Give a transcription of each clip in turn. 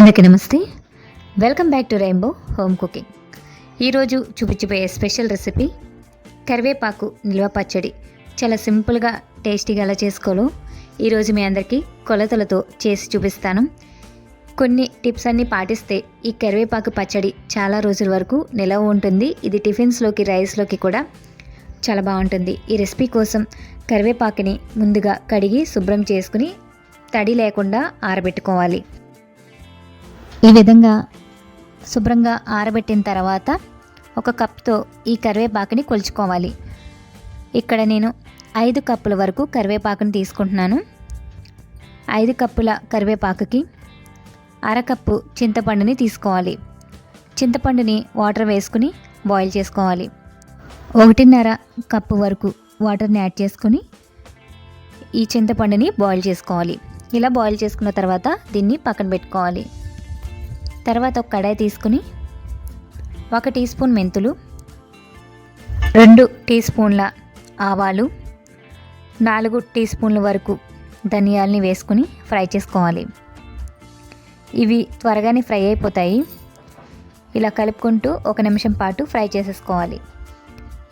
అందరికీ నమస్తే. Welcome back to rainbow home cooking. ఈరోజు చూపించబోయే స్పెషల్ రెసిపీ కరివేపాకు నిల్వ పచ్చడి. చాలా సింపుల్గా టేస్టీగా ఎలా చేసుకోవాలో ఈరోజు మీ అందరికీ కొలతలతో చేసి చూపిస్తాను. కొన్ని టిప్స్ అన్నీ పాటిస్తే ఈ కరివేపాకు పచ్చడి చాలా రోజుల వరకు నిలవ ఉంటుంది. ఇది టిఫిన్స్లోకి, రైస్లోకి కూడా చాలా బాగుంటుంది. ఈ రెసిపీ కోసం కరివేపాకుని ముందుగా కడిగి శుభ్రం చేసుకుని తడి లేకుండా ఆరబెట్టుకోవాలి. ఈ విధంగా శుభ్రంగా ఆరబెట్టిన తర్వాత ఒక కప్తో ఈ కరివేపాకుని కొలుచుకోవాలి. ఇక్కడ నేను 5 కప్పుల వరకు కరివేపాకుని తీసుకుంటున్నాను. 5 కప్పుల కరివేపాకుకి అరకప్పు చింతపండుని తీసుకోవాలి. చింతపండుని వాటర్ వేసుకుని బాయిల్ చేసుకోవాలి. 1.5 కప్పు వరకు వాటర్ని యాడ్ చేసుకుని ఈ చింతపండుని బాయిల్ చేసుకోవాలి. ఇలా బాయిల్ చేసుకున్న తర్వాత దీన్ని పక్కన పెట్టుకోవాలి. తర్వాత ఒక కడాయి తీసుకుని 1 టీ స్పూన్ మెంతులు, 2 టీ స్పూన్ల ఆవాలు, 4 టీ స్పూన్ల వరకు ధనియాలని వేసుకుని ఫ్రై చేసుకోవాలి. ఇవి త్వరగానే ఫ్రై అయిపోతాయి. ఇలా కలుపుకుంటూ 1 నిమిషం పాటు ఫ్రై చేసేసుకోవాలి.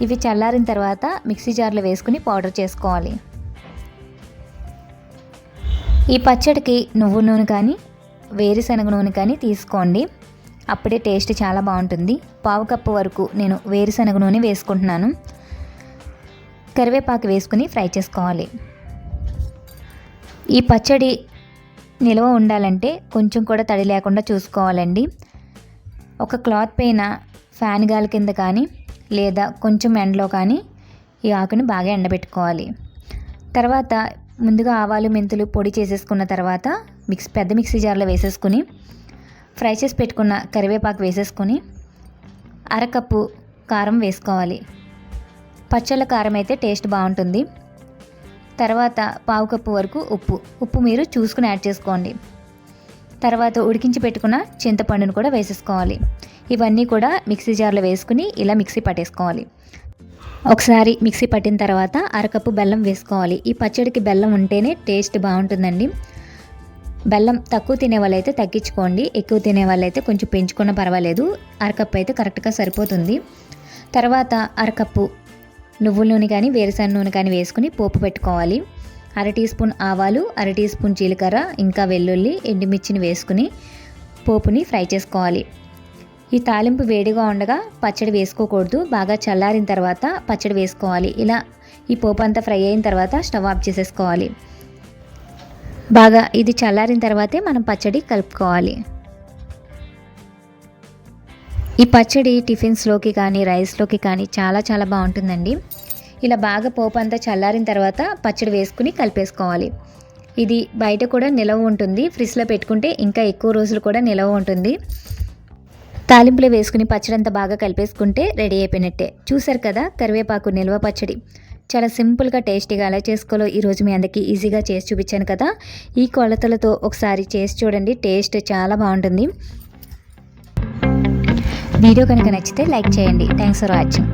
ఇవి చల్లారిన తర్వాత మిక్సీ జార్లో వేసుకుని పౌడర్ చేసుకోవాలి. ఈ పచ్చడికి నువ్వు నూనె కానీ వేరుశనగ నూనె కానీ తీసుకోండి, అప్పుడే టేస్ట్ చాలా బాగుంటుంది. 1/2 కప్పు వరకు నేను వేరుశనగ నూనె వేసుకుంటున్నాను. కరివేపాకు వేసుకుని ఫ్రై చేసుకోవాలి. ఈ పచ్చడి నిల్వ ఉండాలంటే కొంచెం కూడా తడి లేకుండా చూసుకోవాలండి. ఒక క్లాత్ పైన ఫ్యాన్ గాలి కింద కానీ లేదా కొంచెం ఎండలో కానీ ఈ ఆకుని బాగా ఎండబెట్టుకోవాలి. తర్వాత ముందుగా ఆవాలు, మెంతులు పొడి చేసేసుకున్న తర్వాత పెద్ద మిక్సీ జార్లో వేసేసుకుని ఫ్రై చేసి పెట్టుకున్న కరివేపాకు వేసేసుకొని అరకప్పు కారం వేసుకోవాలి. పచ్చళ్ళ కారం అయితే టేస్ట్ బాగుంటుంది. తర్వాత 1/2 కప్పు వరకు ఉప్పు మీరు చూసుకుని యాడ్ చేసుకోండి. తర్వాత ఉడికించి పెట్టుకున్న చింతపండును కూడా వేసేసుకోవాలి. ఇవన్నీ కూడా మిక్సీ జార్లో వేసుకుని ఇలా మిక్సీ పట్టేసుకోవాలి. ఒకసారి మిక్సీ పట్టిన తర్వాత అరకప్పు బెల్లం వేసుకోవాలి. ఈ పచ్చడికి బెల్లం ఉంటేనే టేస్ట్ బాగుంటుందండి. బెల్లం తక్కువ తినే వాళ్ళైతే తగ్గించుకోండి, ఎక్కువ తినే వాళ్ళైతే కొంచెం పెంచుకున్న పర్వాలేదు. అరకప్పు అయితే కరెక్ట్గా సరిపోతుంది. తర్వాత అరకప్పు నువ్వుల నూనె కానీ వేరుశనగ నూనె కానీ వేసుకుని పోపు పెట్టుకోవాలి. 1 టీ స్పూన్ ఆవాలు, 1 టీ స్పూన్ జీలకర్ర, ఇంకా వెల్లుల్లి, ఎండుమిర్చిని వేసుకుని పోపుని ఫ్రై చేసుకోవాలి. ఈ తాలింపు వేడిగా ఉండగా పచ్చడి వేసుకోకూడదు. బాగా చల్లారిన తర్వాత పచ్చడి వేసుకోవాలి. ఇలా ఈ పోపు అంతా ఫ్రై అయిన తర్వాత స్టవ్ ఆఫ్ చేసేసుకోవాలి. బాగా ఇది చల్లారిన తర్వాతే మనం పచ్చడి కలుపుకోవాలి. ఈ పచ్చడి టిఫిన్స్లోకి కానీ రైస్లోకి కానీ చాలా బాగుంటుందండి. ఇలా బాగా పోపు అంతా చల్లారిన తర్వాత పచ్చడి వేసుకుని కలిపేసుకోవాలి. ఇది బయట కూడా నిలవ ఉంటుంది. ఫ్రిడ్జ్లో పెట్టుకుంటే ఇంకా ఎక్కువ రోజులు కూడా నిలవ ఉంటుంది. తాలింపులో వేసుకుని పచ్చడి అంతా బాగా కలిపేసుకుంటే రెడీ అయిపోయినట్టే. చూసారు కదా కరివేపాకు నిల్వ పచ్చడి. చాలా సింపుల్గా టేస్టీగా ఎలా చేసుకోవాలో ఈరోజు మీ అందరికీ ఈజీగా చేసి చూపించాను కదా. ఈ కొలతలతో ఒకసారి చేసి చూడండి, టేస్ట్ చాలా బాగుంటుంది. వీడియో కనుక నచ్చితే లైక్ చేయండి. Thanks for watching.